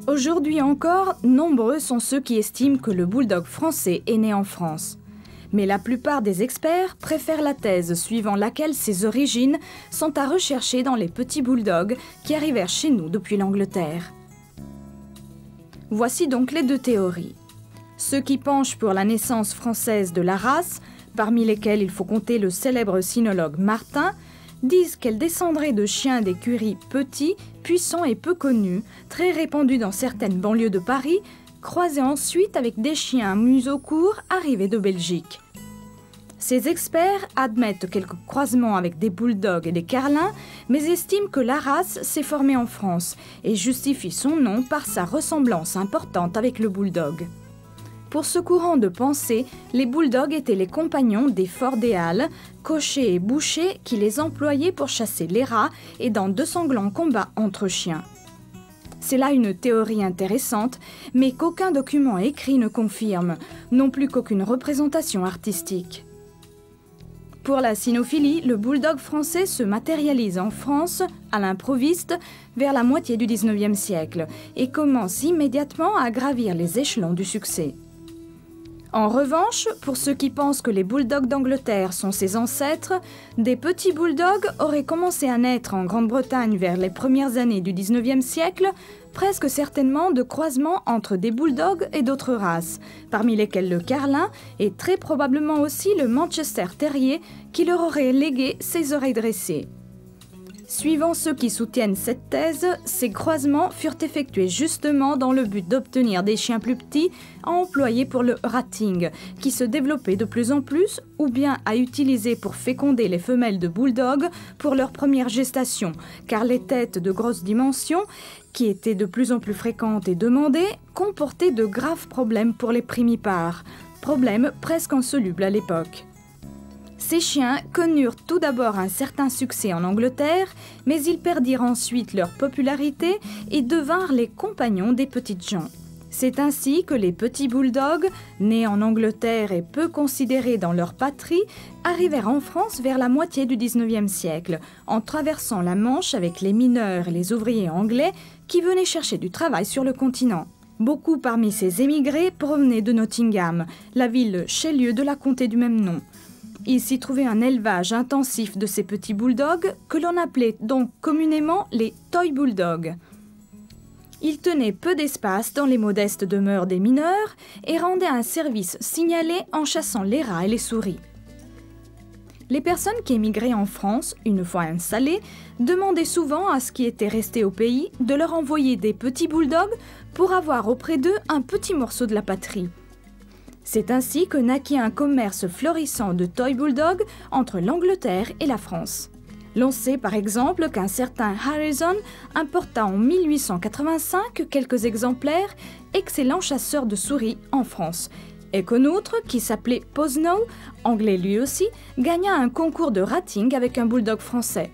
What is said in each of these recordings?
Aujourd'hui encore, nombreux sont ceux qui estiment que le bulldog français est né en France. Mais la plupart des experts préfèrent la thèse suivant laquelle ses origines sont à rechercher dans les petits bulldogs qui arrivèrent chez nous depuis l'Angleterre. Voici donc les deux théories. Ceux qui penchent pour la naissance française de la race, parmi lesquels il faut compter le célèbre cynologue Martin, disent qu'elle descendrait de chiens d'écurie petits, puissants et peu connus, très répandus dans certaines banlieues de Paris, croisés ensuite avec des chiens à museau court arrivés de Belgique. Ces experts admettent quelques croisements avec des bulldogs et des carlins, mais estiment que la race s'est formée en France et justifient son nom par sa ressemblance importante avec le bulldog. Pour ce courant de pensée, les bulldogs étaient les compagnons des forts des Halles, cochers et bouchers qui les employaient pour chasser les rats et dans de sanglants combats entre chiens. C'est là une théorie intéressante, mais qu'aucun document écrit ne confirme, non plus qu'aucune représentation artistique. Pour la cynophilie, le bulldog français se matérialise en France, à l'improviste, vers la moitié du XIXe siècle et commence immédiatement à gravir les échelons du succès. En revanche, pour ceux qui pensent que les bulldogs d'Angleterre sont ses ancêtres, des petits bulldogs auraient commencé à naître en Grande-Bretagne vers les premières années du XIXe siècle, presque certainement de croisements entre des bulldogs et d'autres races, parmi lesquels le carlin et très probablement aussi le Manchester Terrier qui leur aurait légué ses oreilles dressées. Suivant ceux qui soutiennent cette thèse, ces croisements furent effectués justement dans le but d'obtenir des chiens plus petits à employer pour le ratting, qui se développait de plus en plus, ou bien à utiliser pour féconder les femelles de bulldog pour leur première gestation, car les têtes de grosses dimensions, qui étaient de plus en plus fréquentes et demandées, comportaient de graves problèmes pour les primipares, problèmes presque insolubles à l'époque. Ces chiens connurent tout d'abord un certain succès en Angleterre, mais ils perdirent ensuite leur popularité et devinrent les compagnons des petites gens. C'est ainsi que les petits bulldogs, nés en Angleterre et peu considérés dans leur patrie, arrivèrent en France vers la moitié du XIXe siècle, en traversant la Manche avec les mineurs et les ouvriers anglais qui venaient chercher du travail sur le continent. Beaucoup parmi ces émigrés provenaient de Nottingham, la ville chef-lieu de la comté du même nom. Il s'y trouvait un élevage intensif de ces petits bulldogs que l'on appelait donc communément les toy bulldogs. Ils tenaient peu d'espace dans les modestes demeures des mineurs et rendaient un service signalé en chassant les rats et les souris. Les personnes qui émigraient en France, une fois installées, demandaient souvent à ceux qui étaient restés au pays de leur envoyer des petits bulldogs pour avoir auprès d'eux un petit morceau de la patrie. C'est ainsi que naquit un commerce florissant de toy bulldogs entre l'Angleterre et la France. L'on sait par exemple qu'un certain Harrison importa en 1885 quelques exemplaires, excellents chasseurs de souris en France, et qu'un autre, qui s'appelait Posnow, anglais lui aussi, gagna un concours de ratting avec un bulldog français.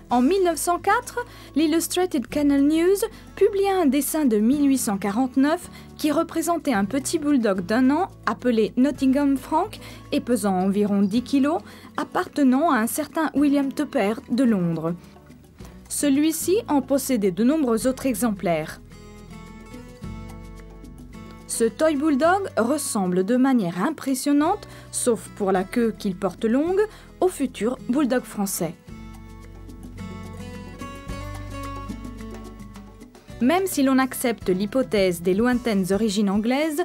En 1904, l'Illustrated Kennel News publia un dessin de 1849 qui représentait un petit bulldog d'1 an appelé Nottingham Frank et pesant environ 10 kg, appartenant à un certain William Tupper de Londres. Celui-ci en possédait de nombreux autres exemplaires. Ce toy bulldog ressemble de manière impressionnante, sauf pour la queue qu'il porte longue, au futur bulldog français. Même si l'on accepte l'hypothèse des lointaines origines anglaises,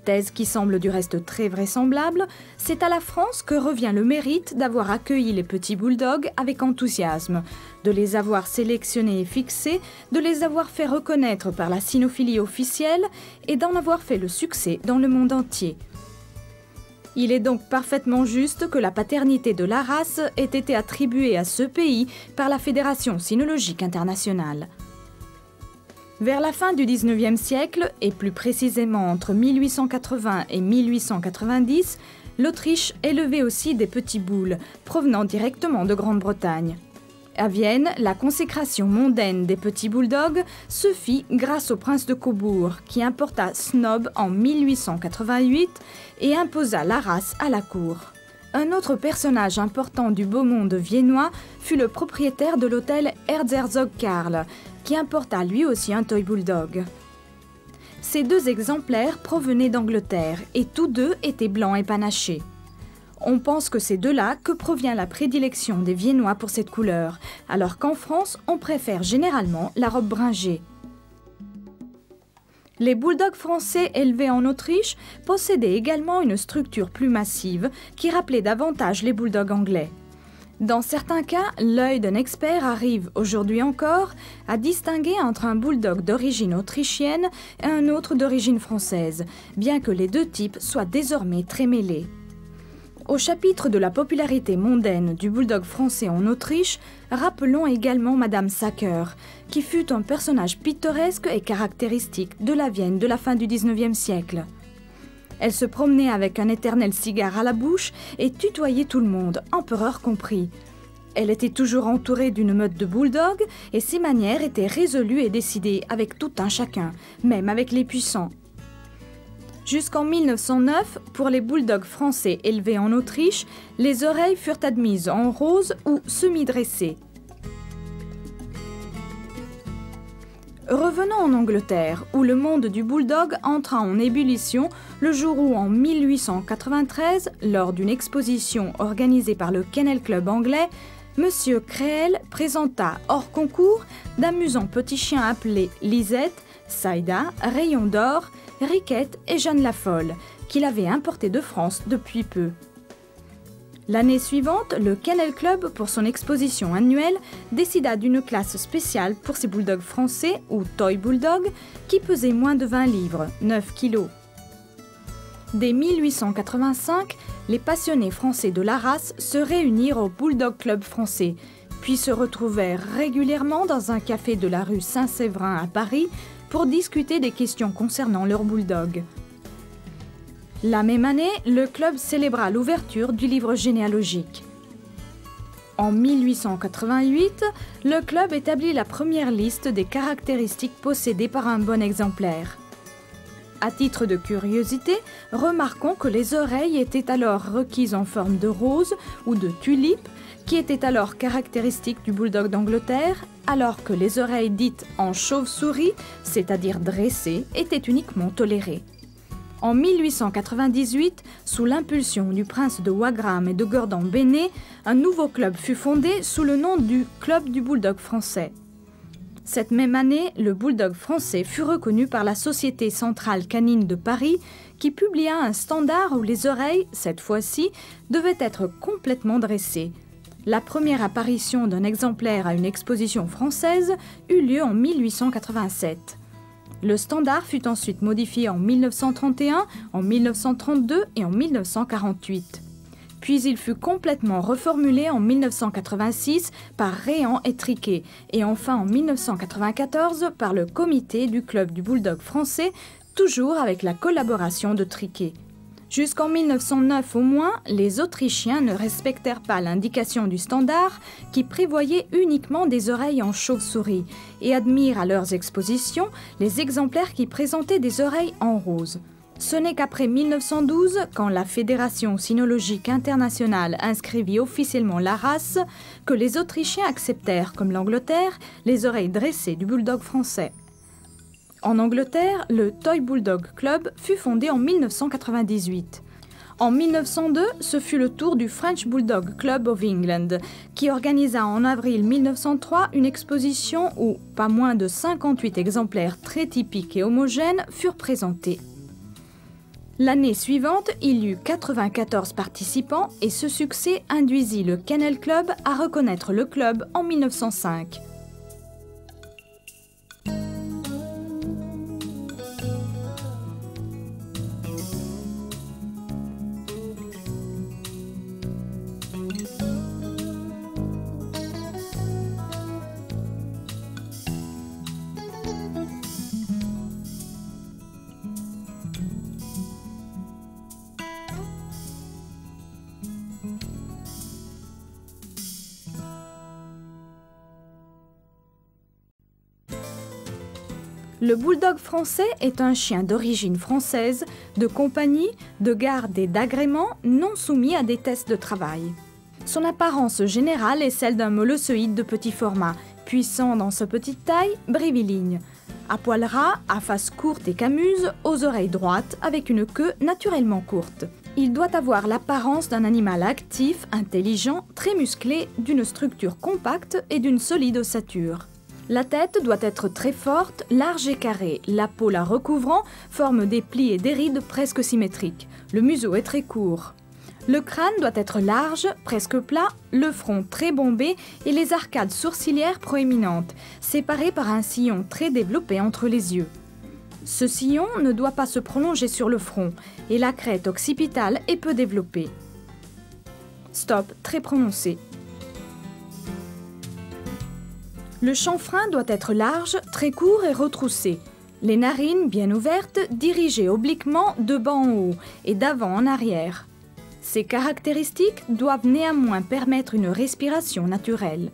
thèse qui semble du reste très vraisemblable, c'est à la France que revient le mérite d'avoir accueilli les petits bulldogs avec enthousiasme, de les avoir sélectionnés et fixés, de les avoir fait reconnaître par la cynophilie officielle et d'en avoir fait le succès dans le monde entier. Il est donc parfaitement juste que la paternité de la race ait été attribuée à ce pays par la Fédération cynologique internationale. Vers la fin du XIXe siècle, et plus précisément entre 1880 et 1890, l'Autriche élevait aussi des petits boules, provenant directement de Grande-Bretagne. À Vienne, la consécration mondaine des petits bulldogs se fit grâce au prince de Cobourg, qui importa Snob en 1888 et imposa la race à la cour. Un autre personnage important du beau monde viennois fut le propriétaire de l'hôtel Erzherzog Karl, qui importa lui aussi un toy bulldog. Ces deux exemplaires provenaient d'Angleterre et tous deux étaient blancs et panachés. On pense que c'est de là que provient la prédilection des Viennois pour cette couleur, alors qu'en France, on préfère généralement la robe bringée. Les bulldogs français élevés en Autriche possédaient également une structure plus massive qui rappelait davantage les bulldogs anglais. Dans certains cas, l'œil d'un expert arrive, aujourd'hui encore, à distinguer entre un bulldog d'origine autrichienne et un autre d'origine française, bien que les deux types soient désormais très mêlés. Au chapitre de la popularité mondaine du bulldog français en Autriche, rappelons également Madame Sacker, qui fut un personnage pittoresque et caractéristique de la Vienne de la fin du XIXe siècle. Elle se promenait avec un éternel cigare à la bouche et tutoyait tout le monde, empereur compris. Elle était toujours entourée d'une meute de bulldogs et ses manières étaient résolues et décidées avec tout un chacun, même avec les puissants. Jusqu'en 1909, pour les bulldogs français élevés en Autriche, les oreilles furent admises en rose ou semi-dressées. Revenons en Angleterre, où le monde du bulldog entra en ébullition le jour où, en 1893, lors d'une exposition organisée par le Kennel Club anglais, Monsieur Créel présenta hors concours d'amusants petits chiens appelés Lisette, Saïda, Rayon d'Or, Riquette et Jeanne la Folle, qu'il avait importés de France depuis peu. L'année suivante, le Kennel Club, pour son exposition annuelle, décida d'une classe spéciale pour ces bulldogs français, ou toy bulldog, qui pesaient moins de 20 livres, 9 kilos. Dès 1885, les passionnés français de la race se réunirent au Bulldog Club français, puis se retrouvèrent régulièrement dans un café de la rue Saint-Séverin à Paris pour discuter des questions concernant leur bulldog. La même année, le club célébra l'ouverture du livre généalogique. En 1888, le club établit la première liste des caractéristiques possédées par un bon exemplaire. À titre de curiosité, remarquons que les oreilles étaient alors requises en forme de rose ou de tulipe, qui étaient alors caractéristiques du bulldog d'Angleterre, alors que les oreilles dites en chauve-souris, c'est-à-dire dressées, étaient uniquement tolérées. En 1898, sous l'impulsion du prince de Wagram et de Gordon Bennett, un nouveau club fut fondé sous le nom du Club du Bulldog français. Cette même année, le bulldog français fut reconnu par la Société centrale canine de Paris, qui publia un standard où les oreilles, cette fois-ci, devaient être complètement dressées. La première apparition d'un exemplaire à une exposition française eut lieu en 1887. Le standard fut ensuite modifié en 1931, en 1932 et en 1948. Puis il fut complètement reformulé en 1986 par Réan et Triquet, et enfin en 1994 par le comité du Club du Bulldog français, toujours avec la collaboration de Triquet. Jusqu'en 1909 au moins, les Autrichiens ne respectèrent pas l'indication du standard qui prévoyait uniquement des oreilles en chauve-souris et admirent à leurs expositions les exemplaires qui présentaient des oreilles en rose. Ce n'est qu'après 1912, quand la Fédération cynologique internationale inscrivit officiellement la race, que les Autrichiens acceptèrent, comme l'Angleterre, les oreilles dressées du bulldog français. En Angleterre, le Toy Bulldog Club fut fondé en 1998. En 1902, ce fut le tour du French Bulldog Club of England, qui organisa en avril 1903 une exposition où pas moins de 58 exemplaires très typiques et homogènes furent présentés. L'année suivante, il y eut 94 participants et ce succès induisit le Kennel Club à reconnaître le club en 1905. Le bulldog français est un chien d'origine française, de compagnie, de garde et d'agrément non soumis à des tests de travail. Son apparence générale est celle d'un molossoïde de petit format, puissant dans sa petite taille, bréviligne. À poil ras, à face courte et camuse, aux oreilles droites, avec une queue naturellement courte. Il doit avoir l'apparence d'un animal actif, intelligent, très musclé, d'une structure compacte et d'une solide ossature. La tête doit être très forte, large et carrée. La peau la recouvrant forme des plis et des rides presque symétriques. Le museau est très court. Le crâne doit être large, presque plat, le front très bombé et les arcades sourcilières proéminentes, séparées par un sillon très développé entre les yeux. Ce sillon ne doit pas se prolonger sur le front et la crête occipitale est peu développée. Stop très prononcé. Le chanfrein doit être large, très court et retroussé. Les narines bien ouvertes, dirigées obliquement de bas en haut et d'avant en arrière. Ces caractéristiques doivent néanmoins permettre une respiration naturelle.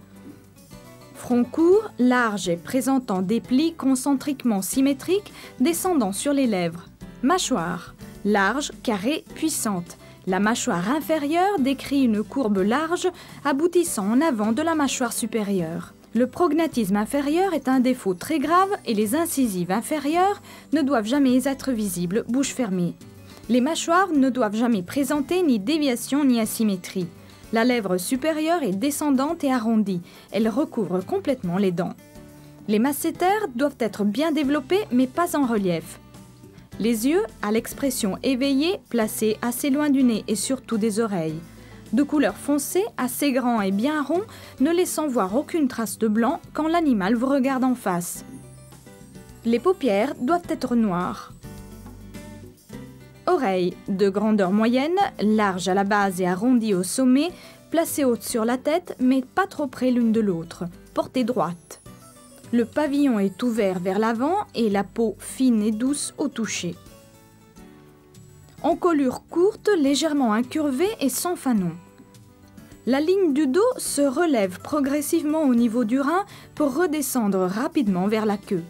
Front court, large et présentant des plis concentriquement symétriques descendant sur les lèvres. Mâchoire, large, carrée, puissante. La mâchoire inférieure décrit une courbe large aboutissant en avant de la mâchoire supérieure. Le prognatisme inférieur est un défaut très grave et les incisives inférieures ne doivent jamais être visibles, bouche fermée. Les mâchoires ne doivent jamais présenter ni déviation ni asymétrie. La lèvre supérieure est descendante et arrondie. Elle recouvre complètement les dents. Les masséters doivent être bien développés mais pas en relief. Les yeux, à l'expression éveillée, placés assez loin du nez et surtout des oreilles. De couleur foncée, assez grands et bien ronds, ne laissant voir aucune trace de blanc quand l'animal vous regarde en face. Les paupières doivent être noires. Oreilles de grandeur moyenne, larges à la base et arrondies au sommet, placées hautes sur la tête mais pas trop près l'une de l'autre, portée droite. Le pavillon est ouvert vers l'avant et la peau fine et douce au toucher. Encolure courte, légèrement incurvée et sans fanon. La ligne du dos se relève progressivement au niveau du rein pour redescendre rapidement vers la queue.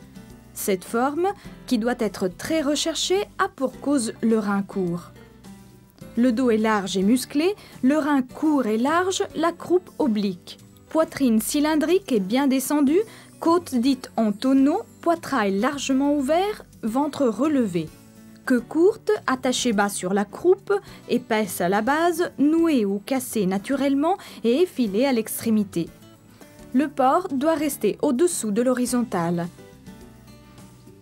Cette forme, qui doit être très recherchée, a pour cause le rein court. Le dos est large et musclé, le rein court et large, la croupe oblique. Poitrine cylindrique et bien descendue, côte dite en tonneau, poitrail largement ouvert, ventre relevé. Queue courte, attachée bas sur la croupe, épaisse à la base, nouée ou cassée naturellement et effilée à l'extrémité. Le port doit rester au-dessous de l'horizontale.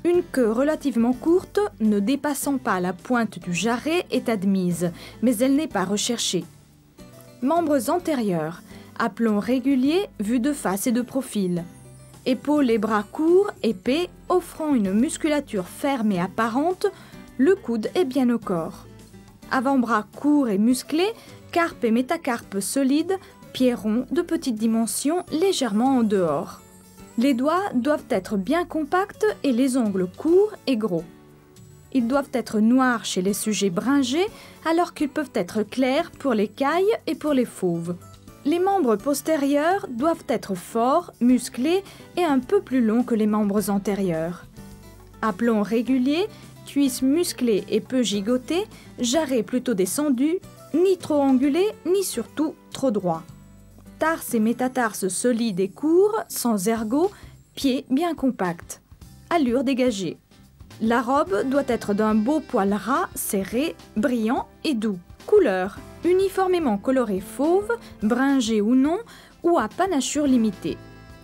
Une queue relativement courte, ne dépassant pas la pointe du jarret, est admise, mais elle n'est pas recherchée. Membres antérieurs, aplomb régulier, vus de face et de profil. Épaules et bras courts, épais, offrant une musculature ferme et apparente, le coude est bien au corps. Avant-bras courts et musclés, carpe et métacarpe solides, pieds ronds de petite dimension, légèrement en dehors. Les doigts doivent être bien compacts et les ongles courts et gros. Ils doivent être noirs chez les sujets bringés, alors qu'ils peuvent être clairs pour les cailles et pour les fauves. Les membres postérieurs doivent être forts, musclés et un peu plus longs que les membres antérieurs. Aplomb régulier, cuisses musclées et peu gigotées, jarret plutôt descendu, ni trop angulé, ni surtout trop droit. Tarse et métatarse solides et courts, sans ergot, pieds bien compacts. Allure dégagée. La robe doit être d'un beau poil ras, serré, brillant et doux. Couleur, uniformément colorée fauve, bringée ou non, ou à panachure limitée.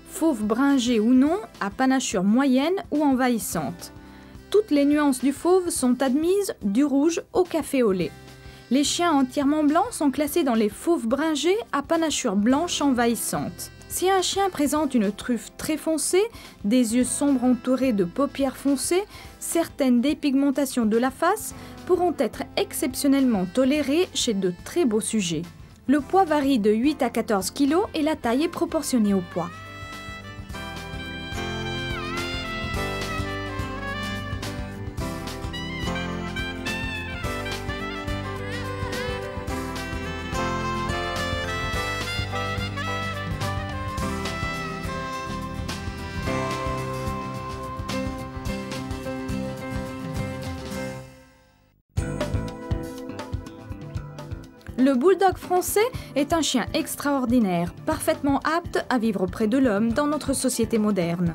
Fauve bringée ou non, à panachure moyenne ou envahissante. Toutes les nuances du fauve sont admises, du rouge au café au lait. Les chiens entièrement blancs sont classés dans les fauves bringés à panachure blanche envahissante. Si un chien présente une truffe très foncée, des yeux sombres entourés de paupières foncées, certaines dépigmentations de la face pourront être exceptionnellement tolérées chez de très beaux sujets. Le poids varie de 8 à 14 kg et la taille est proportionnée au poids. Le bulldog français est un chien extraordinaire, parfaitement apte à vivre près de l'homme dans notre société moderne.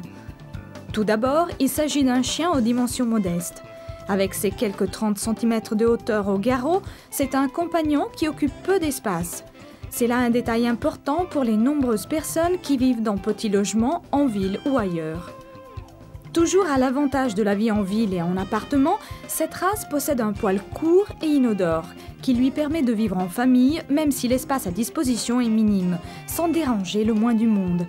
Tout d'abord, il s'agit d'un chien aux dimensions modestes. Avec ses quelques 30 cm de hauteur au garrot, c'est un compagnon qui occupe peu d'espace. C'est là un détail important pour les nombreuses personnes qui vivent dans petits logements, en ville ou ailleurs. Toujours à l'avantage de la vie en ville et en appartement, cette race possède un poil court et inodore, qui lui permet de vivre en famille, même si l'espace à disposition est minime, sans déranger le moins du monde.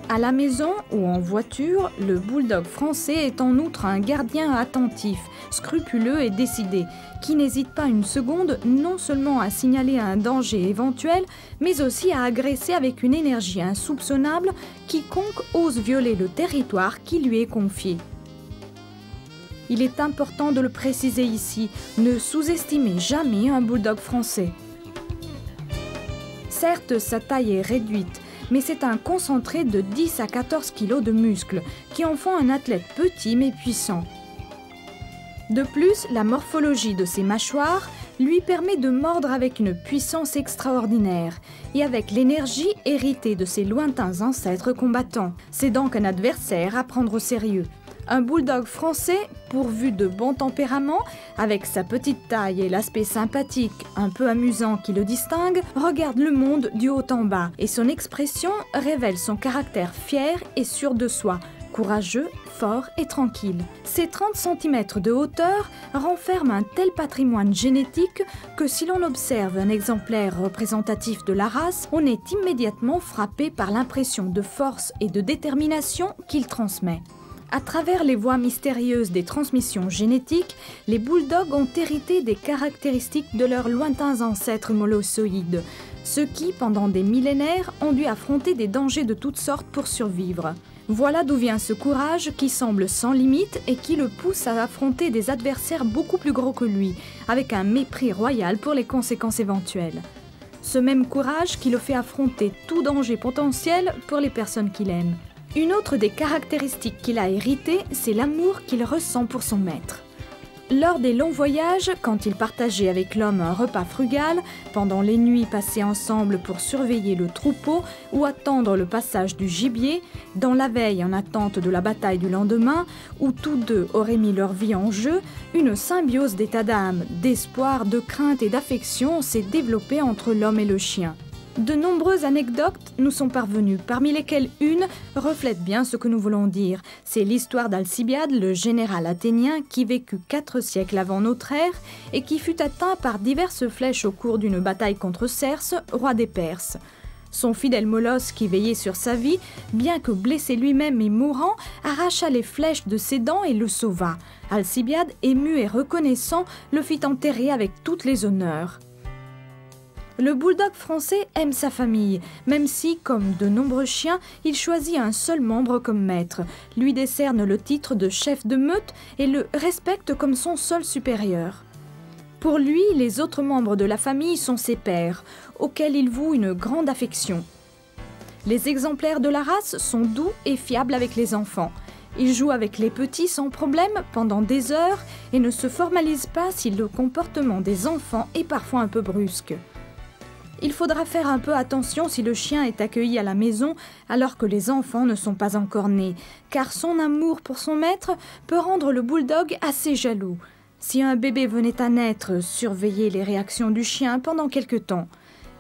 À la maison ou en voiture, le bulldog français est en outre un gardien attentif, scrupuleux et décidé, qui n'hésite pas une seconde non seulement à signaler un danger éventuel, mais aussi à agresser avec une énergie insoupçonnable quiconque ose violer le territoire qui lui est confié. Il est important de le préciser ici, ne sous-estimez jamais un bulldog français. Certes, sa taille est réduite, mais c'est un concentré de 10 à 14 kg de muscles qui en font un athlète petit mais puissant. De plus, la morphologie de ses mâchoires lui permet de mordre avec une puissance extraordinaire et avec l'énergie héritée de ses lointains ancêtres combattants. C'est donc un adversaire à prendre au sérieux. Un bulldog français, pourvu de bon tempérament, avec sa petite taille et l'aspect sympathique, un peu amusant qui le distingue, regarde le monde du haut en bas et son expression révèle son caractère fier et sûr de soi, courageux, fort et tranquille. Ses 30 cm de hauteur renferment un tel patrimoine génétique que si l'on observe un exemplaire représentatif de la race, on est immédiatement frappé par l'impression de force et de détermination qu'il transmet. À travers les voies mystérieuses des transmissions génétiques, les bulldogs ont hérité des caractéristiques de leurs lointains ancêtres molossoïdes, ceux qui, pendant des millénaires, ont dû affronter des dangers de toutes sortes pour survivre. Voilà d'où vient ce courage qui semble sans limite et qui le pousse à affronter des adversaires beaucoup plus gros que lui, avec un mépris royal pour les conséquences éventuelles. Ce même courage qui le fait affronter tout danger potentiel pour les personnes qu'il aime. Une autre des caractéristiques qu'il a héritées, c'est l'amour qu'il ressent pour son maître. Lors des longs voyages, quand il partageait avec l'homme un repas frugal, pendant les nuits passées ensemble pour surveiller le troupeau ou attendre le passage du gibier, dans la veille en attente de la bataille du lendemain, où tous deux auraient mis leur vie en jeu, une symbiose d'état d'âme, d'espoir, de crainte et d'affection s'est développée entre l'homme et le chien. De nombreuses anecdotes nous sont parvenues, parmi lesquelles une reflète bien ce que nous voulons dire. C'est l'histoire d'Alcibiade, le général athénien qui vécut 4 siècles avant notre ère et qui fut atteint par diverses flèches au cours d'une bataille contre Cerse, roi des Perses. Son fidèle Molosse, qui veillait sur sa vie, bien que blessé lui-même et mourant, arracha les flèches de ses dents et le sauva. Alcibiade, ému et reconnaissant, le fit enterrer avec toutes les honneurs. Le bulldog français aime sa famille, même si, comme de nombreux chiens, il choisit un seul membre comme maître, lui décerne le titre de chef de meute et le respecte comme son seul supérieur. Pour lui, les autres membres de la famille sont ses pairs, auxquels il voue une grande affection. Les exemplaires de la race sont doux et fiables avec les enfants. Il joue avec les petits sans problème pendant des heures et ne se formalise pas si le comportement des enfants est parfois un peu brusque. Il faudra faire un peu attention si le chien est accueilli à la maison alors que les enfants ne sont pas encore nés, car son amour pour son maître peut rendre le bulldog assez jaloux. Si un bébé venait à naître, surveillez les réactions du chien pendant quelque temps.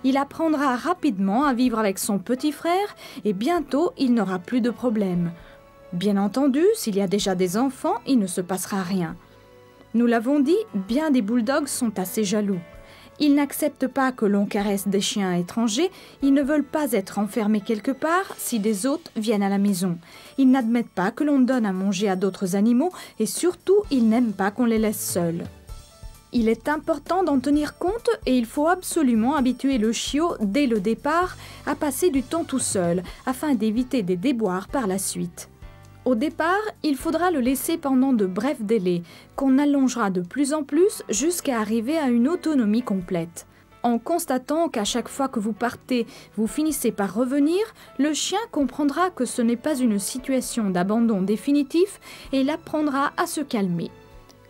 Il apprendra rapidement à vivre avec son petit frère et bientôt il n'aura plus de problème. Bien entendu, s'il y a déjà des enfants, il ne se passera rien. Nous l'avons dit, bien des bulldogs sont assez jaloux. Ils n'acceptent pas que l'on caresse des chiens étrangers, ils ne veulent pas être enfermés quelque part si des hôtes viennent à la maison. Ils n'admettent pas que l'on donne à manger à d'autres animaux et surtout, ils n'aiment pas qu'on les laisse seuls. Il est important d'en tenir compte et il faut absolument habituer le chiot dès le départ à passer du temps tout seul afin d'éviter des déboires par la suite. Au départ, il faudra le laisser pendant de brefs délais, qu'on allongera de plus en plus jusqu'à arriver à une autonomie complète. En constatant qu'à chaque fois que vous partez, vous finissez par revenir, le chien comprendra que ce n'est pas une situation d'abandon définitif et il apprendra à se calmer.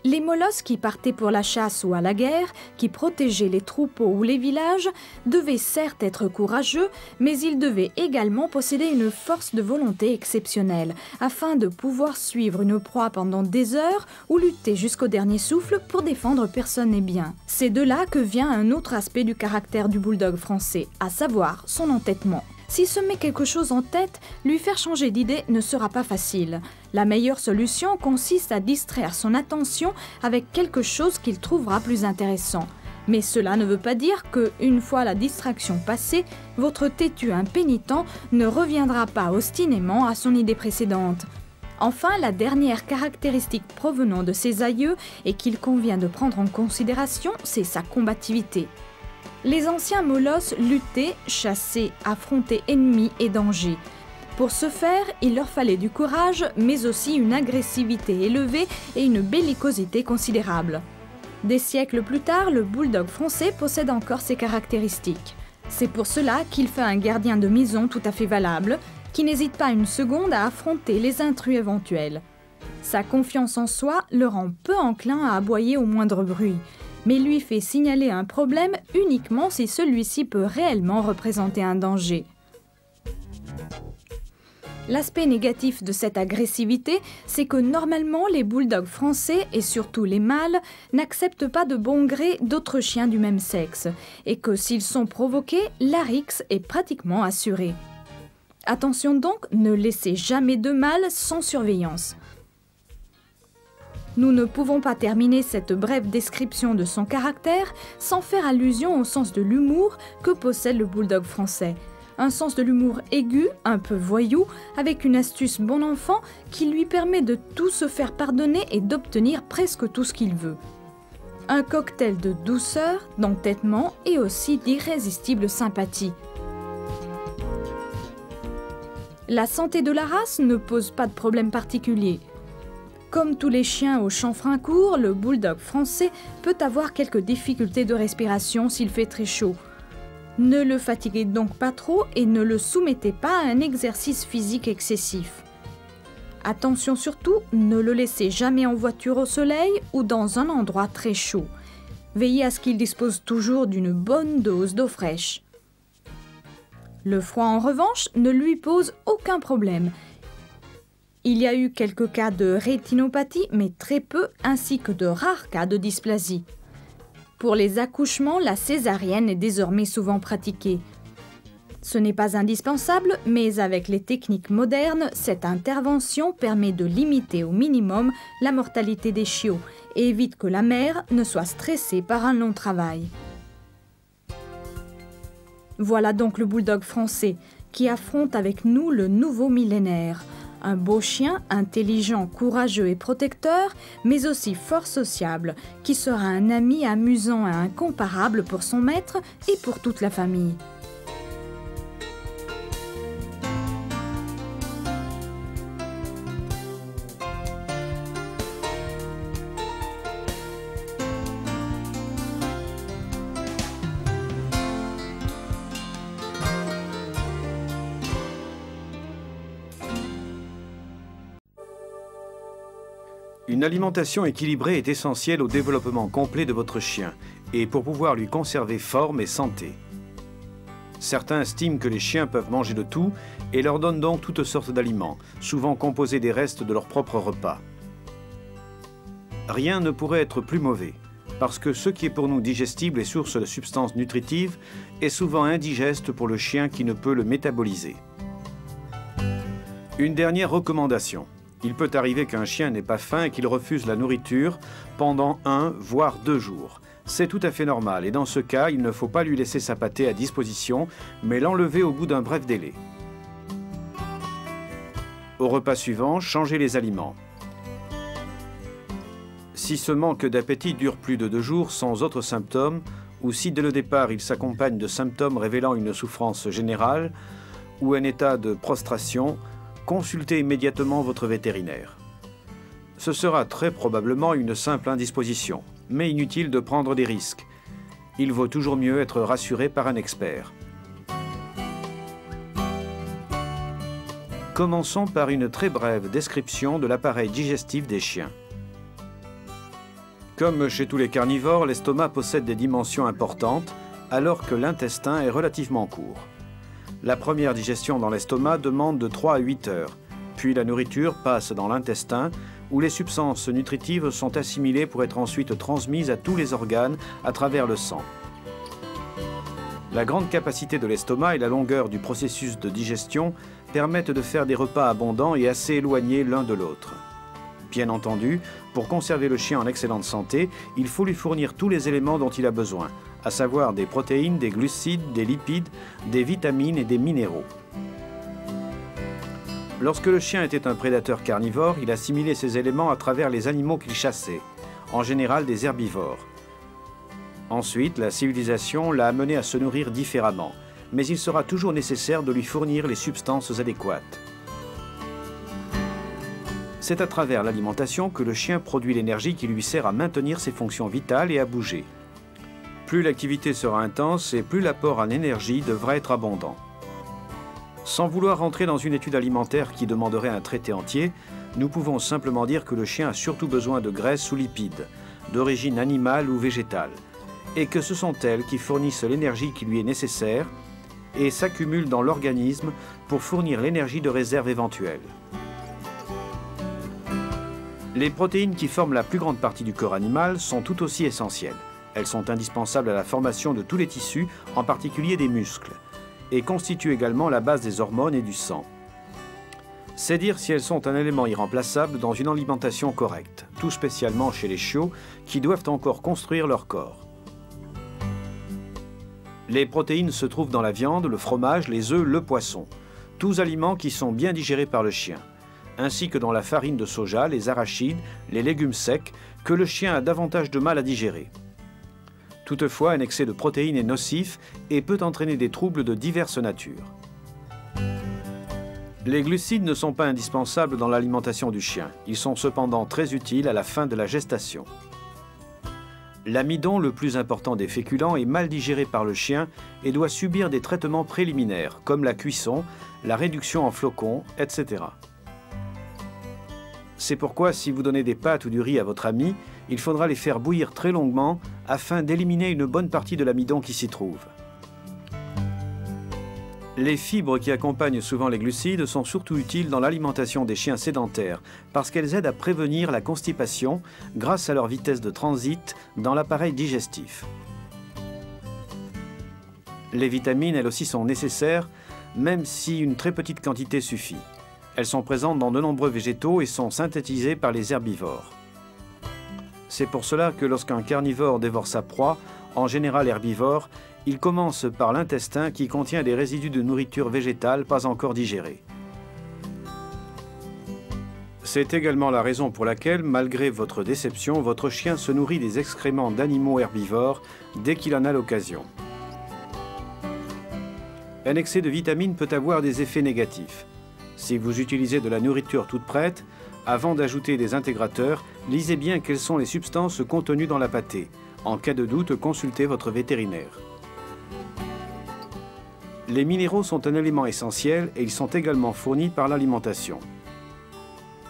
Les molosses qui partaient pour la chasse ou à la guerre, qui protégeaient les troupeaux ou les villages, devaient certes être courageux, mais ils devaient également posséder une force de volonté exceptionnelle, afin de pouvoir suivre une proie pendant des heures ou lutter jusqu'au dernier souffle pour défendre personne et bien. C'est de là que vient un autre aspect du caractère du bulldog français, à savoir son entêtement. S'il se met quelque chose en tête, lui faire changer d'idée ne sera pas facile. La meilleure solution consiste à distraire son attention avec quelque chose qu'il trouvera plus intéressant. Mais cela ne veut pas dire que, une fois la distraction passée, votre têtu impénitent ne reviendra pas obstinément à son idée précédente. Enfin, la dernière caractéristique provenant de ses aïeux et qu'il convient de prendre en considération, c'est sa combativité. Les anciens molosses luttaient, chassaient, affrontaient ennemis et dangers. Pour ce faire, il leur fallait du courage, mais aussi une agressivité élevée et une bellicosité considérable. Des siècles plus tard, le bulldog français possède encore ces caractéristiques. C'est pour cela qu'il fait un gardien de maison tout à fait valable, qui n'hésite pas une seconde à affronter les intrus éventuels. Sa confiance en soi le rend peu enclin à aboyer au moindre bruit, mais lui fait signaler un problème uniquement si celui-ci peut réellement représenter un danger. L'aspect négatif de cette agressivité, c'est que normalement les bulldogs français, et surtout les mâles, n'acceptent pas de bon gré d'autres chiens du même sexe, et que s'ils sont provoqués, la rixe est pratiquement assurée. Attention donc, ne laissez jamais de mâle sans surveillance. Nous ne pouvons pas terminer cette brève description de son caractère sans faire allusion au sens de l'humour que possède le bulldog français. Un sens de l'humour aigu, un peu voyou, avec une astuce bon enfant qui lui permet de tout se faire pardonner et d'obtenir presque tout ce qu'il veut. Un cocktail de douceur, d'entêtement et aussi d'irrésistible sympathie. La santé de la race ne pose pas de problème particulier. Comme tous les chiens au chanfrein court, le bulldog français peut avoir quelques difficultés de respiration s'il fait très chaud. Ne le fatiguez donc pas trop et ne le soumettez pas à un exercice physique excessif. Attention surtout, ne le laissez jamais en voiture au soleil ou dans un endroit très chaud. Veillez à ce qu'il dispose toujours d'une bonne dose d'eau fraîche. Le froid en revanche ne lui pose aucun problème. Il y a eu quelques cas de rétinopathie, mais très peu, ainsi que de rares cas de dysplasie. Pour les accouchements, la césarienne est désormais souvent pratiquée. Ce n'est pas indispensable, mais avec les techniques modernes, cette intervention permet de limiter au minimum la mortalité des chiots et évite que la mère ne soit stressée par un long travail. Voilà donc le bulldog français qui affronte avec nous le nouveau millénaire. Un beau chien, intelligent, courageux et protecteur, mais aussi fort sociable, qui sera un ami amusant et incomparable pour son maître et pour toute la famille. Une alimentation équilibrée est essentielle au développement complet de votre chien et pour pouvoir lui conserver forme et santé. Certains estiment que les chiens peuvent manger de tout et leur donnent donc toutes sortes d'aliments, souvent composés des restes de leur propre repas. Rien ne pourrait être plus mauvais, parce que ce qui est pour nous digestible et source de substances nutritives est souvent indigeste pour le chien qui ne peut le métaboliser. Une dernière recommandation. Il peut arriver qu'un chien n'ait pas faim et qu'il refuse la nourriture pendant 1 voire 2 jours. C'est tout à fait normal et dans ce cas, il ne faut pas lui laisser sa pâtée à disposition, mais l'enlever au bout d'un bref délai. Au repas suivant, changez les aliments. Si ce manque d'appétit dure plus de 2 jours sans autres symptômes, ou si dès le départ il s'accompagne de symptômes révélant une souffrance générale ou un état de prostration, consultez immédiatement votre vétérinaire. Ce sera très probablement une simple indisposition, mais inutile de prendre des risques. Il vaut toujours mieux être rassuré par un expert. Commençons par une très brève description de l'appareil digestif des chiens. Comme chez tous les carnivores, l'estomac possède des dimensions importantes, alors que l'intestin est relativement court. La première digestion dans l'estomac demande de 3 à 8 heures, puis la nourriture passe dans l'intestin, où les substances nutritives sont assimilées pour être ensuite transmises à tous les organes à travers le sang. La grande capacité de l'estomac et la longueur du processus de digestion permettent de faire des repas abondants et assez éloignés l'un de l'autre. Bien entendu, pour conserver le chien en excellente santé, il faut lui fournir tous les éléments dont il a besoin, à savoir des protéines, des glucides, des lipides, des vitamines et des minéraux. Lorsque le chien était un prédateur carnivore, il assimilait ces éléments à travers les animaux qu'il chassait, en général des herbivores. Ensuite, la civilisation l'a amené à se nourrir différemment, mais il sera toujours nécessaire de lui fournir les substances adéquates. C'est à travers l'alimentation que le chien produit l'énergie qui lui sert à maintenir ses fonctions vitales et à bouger. Plus l'activité sera intense et plus l'apport en énergie devra être abondant. Sans vouloir rentrer dans une étude alimentaire qui demanderait un traité entier, nous pouvons simplement dire que le chien a surtout besoin de graisses ou lipides, d'origine animale ou végétale, et que ce sont elles qui fournissent l'énergie qui lui est nécessaire et s'accumulent dans l'organisme pour fournir l'énergie de réserve éventuelle. Les protéines qui forment la plus grande partie du corps animal sont tout aussi essentielles. Elles sont indispensables à la formation de tous les tissus, en particulier des muscles, et constituent également la base des hormones et du sang. C'est dire si elles sont un élément irremplaçable dans une alimentation correcte, tout spécialement chez les chiots qui doivent encore construire leur corps. Les protéines se trouvent dans la viande, le fromage, les œufs, le poisson, tous aliments qui sont bien digérés par le chien, ainsi que dans la farine de soja, les arachides, les légumes secs, que le chien a davantage de mal à digérer. Toutefois, un excès de protéines est nocif et peut entraîner des troubles de diverses natures. Les glucides ne sont pas indispensables dans l'alimentation du chien. Ils sont cependant très utiles à la fin de la gestation. L'amidon, le plus important des féculents, est mal digéré par le chien et doit subir des traitements préliminaires, comme la cuisson, la réduction en flocons, etc. C'est pourquoi, si vous donnez des pâtes ou du riz à votre ami, il faudra les faire bouillir très longuement afin d'éliminer une bonne partie de l'amidon qui s'y trouve. Les fibres qui accompagnent souvent les glucides sont surtout utiles dans l'alimentation des chiens sédentaires parce qu'elles aident à prévenir la constipation grâce à leur vitesse de transit dans l'appareil digestif. Les vitamines, elles aussi, sont nécessaires, même si une très petite quantité suffit. Elles sont présentes dans de nombreux végétaux et sont synthétisées par les herbivores. C'est pour cela que lorsqu'un carnivore dévore sa proie, en général herbivore, il commence par l'intestin qui contient des résidus de nourriture végétale pas encore digérés. C'est également la raison pour laquelle, malgré votre déception, votre chien se nourrit des excréments d'animaux herbivores dès qu'il en a l'occasion. Un excès de vitamines peut avoir des effets négatifs. Si vous utilisez de la nourriture toute prête, avant d'ajouter des intégrateurs, lisez bien quelles sont les substances contenues dans la pâtée. En cas de doute, consultez votre vétérinaire. Les minéraux sont un élément essentiel et ils sont également fournis par l'alimentation.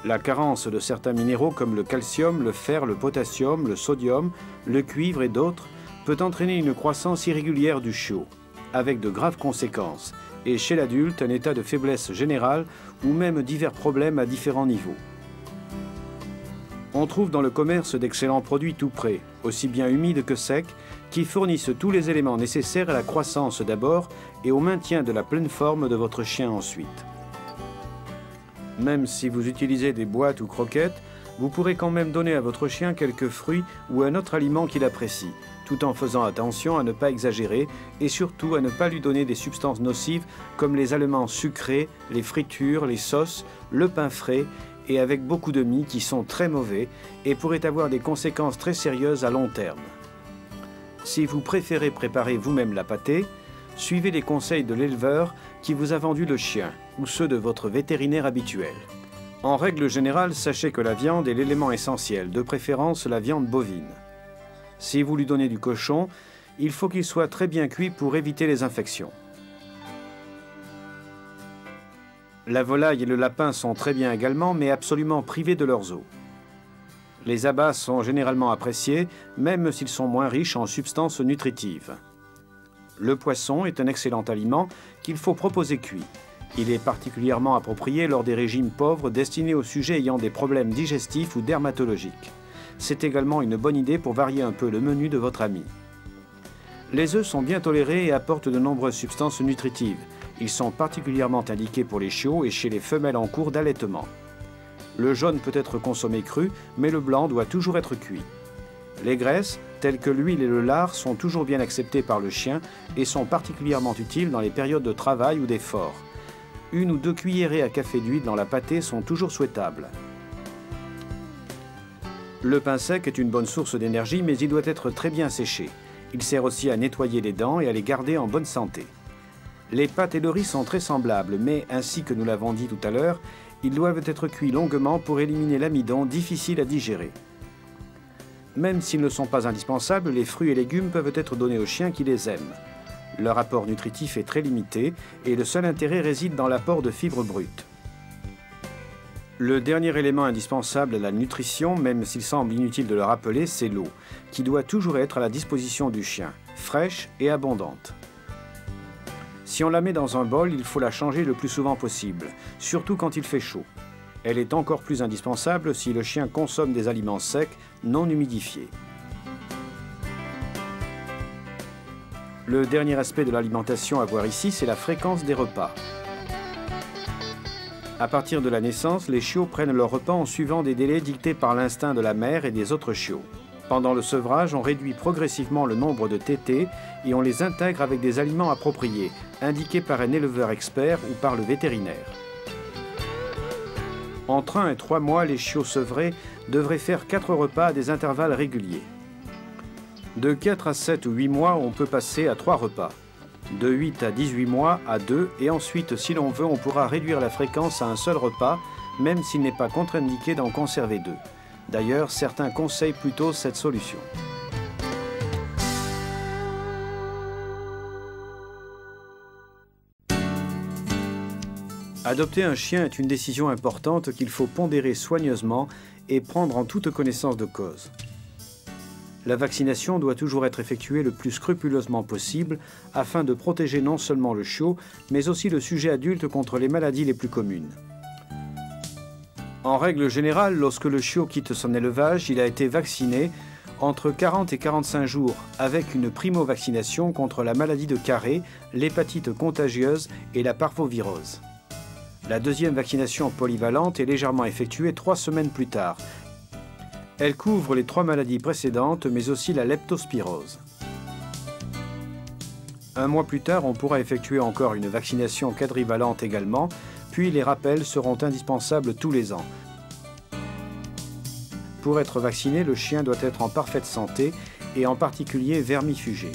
La carence de certains minéraux comme le calcium, le fer, le potassium, le sodium, le cuivre et d'autres peut entraîner une croissance irrégulière du chiot, avec de graves conséquences, et chez l'adulte un état de faiblesse générale ou même divers problèmes à différents niveaux. On trouve dans le commerce d'excellents produits tout prêts, aussi bien humides que secs, qui fournissent tous les éléments nécessaires à la croissance d'abord et au maintien de la pleine forme de votre chien ensuite. Même si vous utilisez des boîtes ou croquettes, vous pourrez quand même donner à votre chien quelques fruits ou un autre aliment qu'il apprécie, tout en faisant attention à ne pas exagérer et surtout à ne pas lui donner des substances nocives comme les aliments sucrés, les fritures, les sauces, le pain frais et avec beaucoup de mie qui sont très mauvais et pourraient avoir des conséquences très sérieuses à long terme. Si vous préférez préparer vous-même la pâtée, suivez les conseils de l'éleveur qui vous a vendu le chien ou ceux de votre vétérinaire habituel. En règle générale, sachez que la viande est l'élément essentiel, de préférence la viande bovine. Si vous lui donnez du cochon, il faut qu'il soit très bien cuit pour éviter les infections. La volaille et le lapin sont très bien également, mais absolument privés de leurs os. Les abats sont généralement appréciés, même s'ils sont moins riches en substances nutritives. Le poisson est un excellent aliment qu'il faut proposer cuit. Il est particulièrement approprié lors des régimes pauvres destinés aux sujets ayant des problèmes digestifs ou dermatologiques. C'est également une bonne idée pour varier un peu le menu de votre ami. Les œufs sont bien tolérés et apportent de nombreuses substances nutritives. Ils sont particulièrement indiqués pour les chiots et chez les femelles en cours d'allaitement. Le jaune peut être consommé cru, mais le blanc doit toujours être cuit. Les graisses, telles que l'huile et le lard, sont toujours bien acceptées par le chien et sont particulièrement utiles dans les périodes de travail ou d'effort. 1 ou 2 cuillerées à café d'huile dans la pâtée sont toujours souhaitables. Le pain sec est une bonne source d'énergie, mais il doit être très bien séché. Il sert aussi à nettoyer les dents et à les garder en bonne santé. Les pâtes et le riz sont très semblables, mais ainsi que nous l'avons dit tout à l'heure, ils doivent être cuits longuement pour éliminer l'amidon difficile à digérer. Même s'ils ne sont pas indispensables, les fruits et légumes peuvent être donnés aux chiens qui les aiment. Leur apport nutritif est très limité et le seul intérêt réside dans l'apport de fibres brutes. Le dernier élément indispensable à la nutrition, même s'il semble inutile de le rappeler, c'est l'eau, qui doit toujours être à la disposition du chien, fraîche et abondante. Si on la met dans un bol, il faut la changer le plus souvent possible, surtout quand il fait chaud. Elle est encore plus indispensable si le chien consomme des aliments secs, non humidifiés. Le dernier aspect de l'alimentation à voir ici, c'est la fréquence des repas. À partir de la naissance, les chiots prennent leur repas en suivant des délais dictés par l'instinct de la mère et des autres chiots. Pendant le sevrage, on réduit progressivement le nombre de tétées et on les intègre avec des aliments appropriés, indiqués par un éleveur expert ou par le vétérinaire. Entre 1 et 3 mois, les chiots sevrés devraient faire 4 repas à des intervalles réguliers. De 4 à 7 ou 8 mois, on peut passer à 3 repas. De 8 à 18 mois à 2 et ensuite, si l'on veut, on pourra réduire la fréquence à un seul repas, même s'il n'est pas contre-indiqué d'en conserver 2. D'ailleurs, certains conseillent plutôt cette solution. Adopter un chien est une décision importante qu'il faut pondérer soigneusement et prendre en toute connaissance de cause. La vaccination doit toujours être effectuée le plus scrupuleusement possible afin de protéger non seulement le chiot, mais aussi le sujet adulte contre les maladies les plus communes. En règle générale, lorsque le chiot quitte son élevage, il a été vacciné entre 40 et 45 jours avec une primo-vaccination contre la maladie de Carré, l'hépatite contagieuse et la parvovirose. La deuxième vaccination polyvalente est légèrement effectuée 3 semaines plus tard. Elle couvre les 3 maladies précédentes, mais aussi la leptospirose. 1 mois plus tard, on pourra effectuer encore une vaccination quadrivalente également, puis les rappels seront indispensables tous les ans. Pour être vacciné, le chien doit être en parfaite santé et en particulier vermifugé.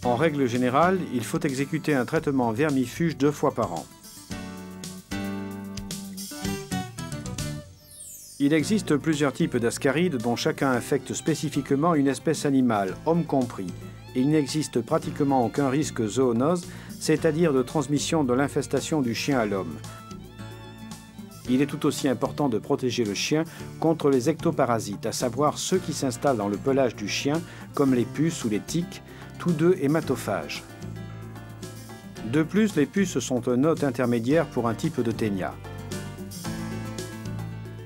En règle générale, il faut exécuter un traitement vermifuge 2 fois par an. Il existe plusieurs types d'ascarides dont chacun infecte spécifiquement une espèce animale, homme compris. Il n'existe pratiquement aucun risque zoonose, c'est-à-dire de transmission de l'infestation du chien à l'homme. Il est tout aussi important de protéger le chien contre les ectoparasites, à savoir ceux qui s'installent dans le pelage du chien, comme les puces ou les tiques, tous deux hématophages. De plus, les puces sont un hôte intermédiaire pour un type de ténia.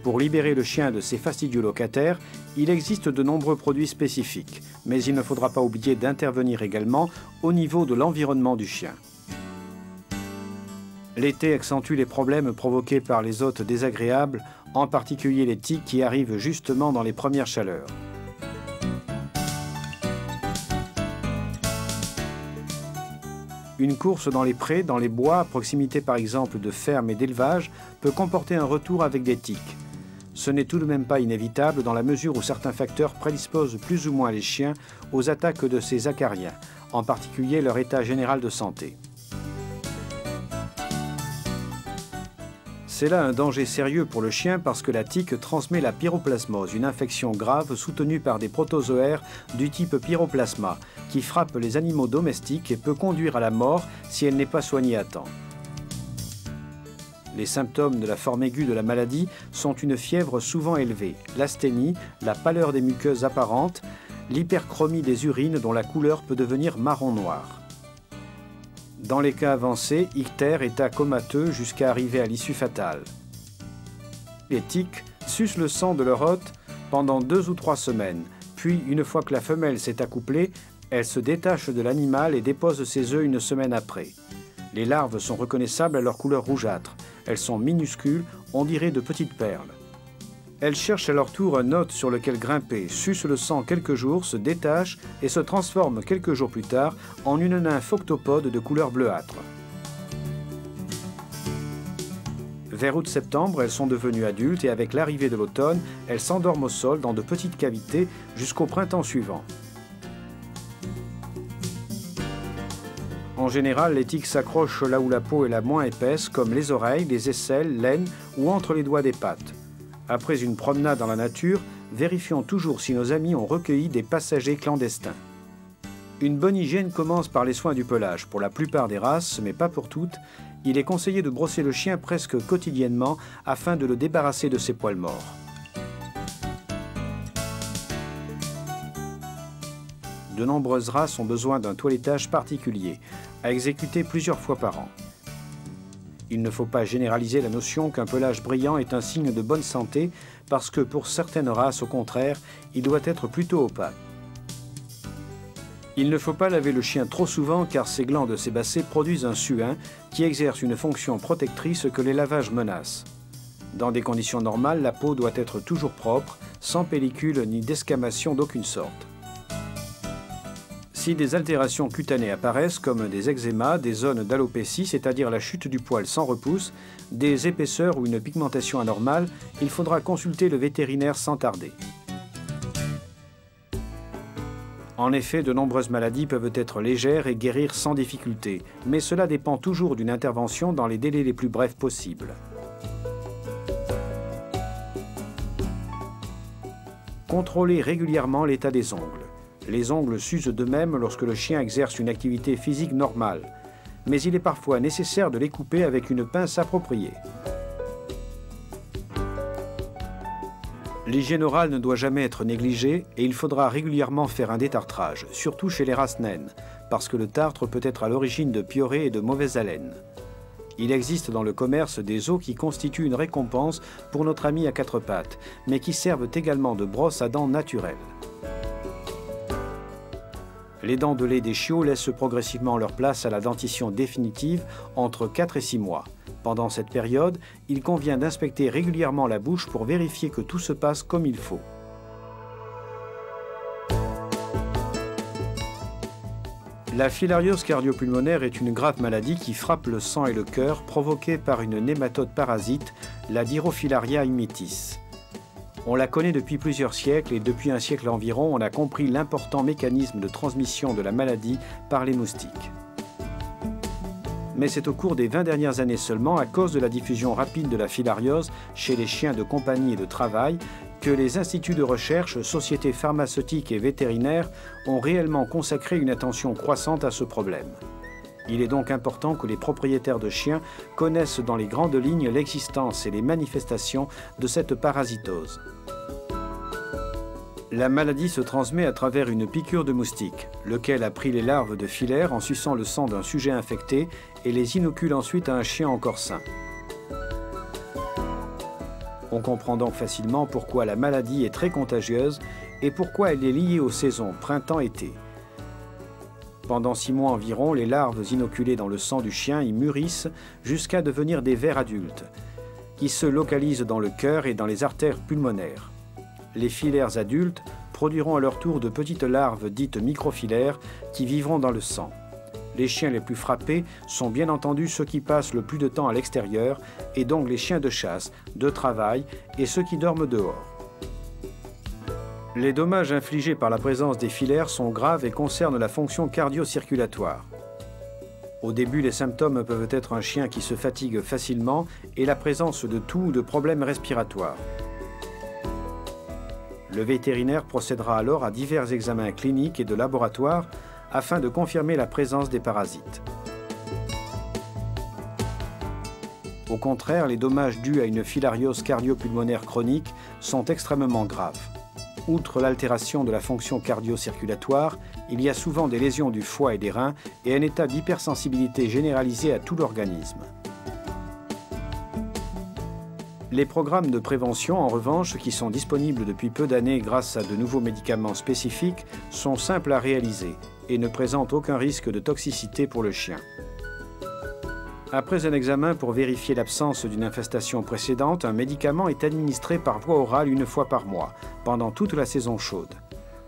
Pour libérer le chien de ses fastidieux locataires, il existe de nombreux produits spécifiques, mais il ne faudra pas oublier d'intervenir également au niveau de l'environnement du chien. L'été accentue les problèmes provoqués par les hôtes désagréables, en particulier les tiques qui arrivent justement dans les premières chaleurs. Une course dans les prés, dans les bois, à proximité par exemple de fermes et d'élevages, peut comporter un retour avec des tiques. Ce n'est tout de même pas inévitable dans la mesure où certains facteurs prédisposent plus ou moins les chiens aux attaques de ces acariens, en particulier leur état général de santé. C'est là un danger sérieux pour le chien parce que la tique transmet la pyroplasmose, une infection grave soutenue par des protozoaires du type pyroplasma, qui frappe les animaux domestiques et peut conduire à la mort si elle n'est pas soignée à temps. Les symptômes de la forme aiguë de la maladie sont une fièvre souvent élevée, l'asthénie, la pâleur des muqueuses apparentes, l'hyperchromie des urines dont la couleur peut devenir marron-noir. Dans les cas avancés, ictère, état comateux jusqu'à arriver à l'issue fatale. Les tiques sucent le sang de leur hôte pendant 2 ou 3 semaines, puis une fois que la femelle s'est accouplée, elle se détache de l'animal et dépose ses œufs une semaine après. Les larves sont reconnaissables à leur couleur rougeâtre. Elles sont minuscules, on dirait de petites perles. Elles cherchent à leur tour un hôte sur lequel grimper, sucent le sang quelques jours, se détachent et se transforment quelques jours plus tard en une nymphe octopode de couleur bleuâtre. Vers août-septembre, elles sont devenues adultes et avec l'arrivée de l'automne, elles s'endorment au sol dans de petites cavités jusqu'au printemps suivant. En général, les tiques s'accrochent là où la peau est la moins épaisse, comme les oreilles, les aisselles, l'aine ou entre les doigts des pattes. Après une promenade dans la nature, vérifions toujours si nos amis ont recueilli des passagers clandestins. Une bonne hygiène commence par les soins du pelage. Pour la plupart des races, mais pas pour toutes, il est conseillé de brosser le chien presque quotidiennement afin de le débarrasser de ses poils morts. De nombreuses races ont besoin d'un toilettage particulier, à exécuter plusieurs fois par an. Il ne faut pas généraliser la notion qu'un pelage brillant est un signe de bonne santé, parce que pour certaines races, au contraire, il doit être plutôt opaque. Il ne faut pas laver le chien trop souvent car ses glandes sébacées produisent un suin qui exerce une fonction protectrice que les lavages menacent. Dans des conditions normales, la peau doit être toujours propre, sans pellicule ni desquamation d'aucune sorte. Si des altérations cutanées apparaissent, comme des eczémas, des zones d'alopécie, c'est-à-dire la chute du poil sans repousse, des épaisseurs ou une pigmentation anormale, il faudra consulter le vétérinaire sans tarder. En effet, de nombreuses maladies peuvent être légères et guérir sans difficulté, mais cela dépend toujours d'une intervention dans les délais les plus brefs possibles. Contrôlez régulièrement l'état des ongles. Les ongles s'usent d'eux-mêmes lorsque le chien exerce une activité physique normale, mais il est parfois nécessaire de les couper avec une pince appropriée. L'hygiène orale ne doit jamais être négligée et il faudra régulièrement faire un détartrage, surtout chez les races naines, parce que le tartre peut être à l'origine de piorés et de mauvaise haleine. Il existe dans le commerce des os qui constituent une récompense pour notre ami à 4 pattes, mais qui servent également de brosse à dents naturelles. Les dents de lait des chiots laissent progressivement leur place à la dentition définitive entre 4 et 6 mois. Pendant cette période, il convient d'inspecter régulièrement la bouche pour vérifier que tout se passe comme il faut. La filariose cardiopulmonaire est une grave maladie qui frappe le sang et le cœur provoquée par une nématode parasite, la Dirofilaria immitis. On la connaît depuis plusieurs siècles et depuis un siècle environ, on a compris l'important mécanisme de transmission de la maladie par les moustiques. Mais c'est au cours des 20 dernières années seulement, à cause de la diffusion rapide de la filariose chez les chiens de compagnie et de travail, que les instituts de recherche, sociétés pharmaceutiques et vétérinaires ont réellement consacré une attention croissante à ce problème. Il est donc important que les propriétaires de chiens connaissent dans les grandes lignes l'existence et les manifestations de cette parasitose. La maladie se transmet à travers une piqûre de moustique, lequel a pris les larves de filaire en suçant le sang d'un sujet infecté et les inocule ensuite à un chien encore sain. On comprend donc facilement pourquoi la maladie est très contagieuse et pourquoi elle est liée aux saisons printemps-été. Pendant 6 mois environ, les larves inoculées dans le sang du chien y mûrissent jusqu'à devenir des vers adultes, qui se localisent dans le cœur et dans les artères pulmonaires. Les filaires adultes produiront à leur tour de petites larves dites microfilaires qui vivront dans le sang. Les chiens les plus frappés sont bien entendu ceux qui passent le plus de temps à l'extérieur et donc les chiens de chasse, de travail et ceux qui dorment dehors. Les dommages infligés par la présence des filaires sont graves et concernent la fonction cardio-circulatoire. Au début, les symptômes peuvent être un chien qui se fatigue facilement et la présence de toux ou de problèmes respiratoires. Le vétérinaire procédera alors à divers examens cliniques et de laboratoire afin de confirmer la présence des parasites. Au contraire, les dommages dus à une filariose cardio-pulmonaire chronique sont extrêmement graves. Outre l'altération de la fonction cardio-circulatoire, il y a souvent des lésions du foie et des reins et un état d'hypersensibilité généralisé à tout l'organisme. Les programmes de prévention, en revanche, qui sont disponibles depuis peu d'années grâce à de nouveaux médicaments spécifiques, sont simples à réaliser et ne présentent aucun risque de toxicité pour le chien. Après un examen pour vérifier l'absence d'une infestation précédente, un médicament est administré par voie orale une fois par mois, pendant toute la saison chaude.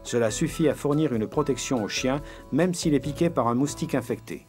Cela suffit à fournir une protection au chien, même s'il est piqué par un moustique infecté.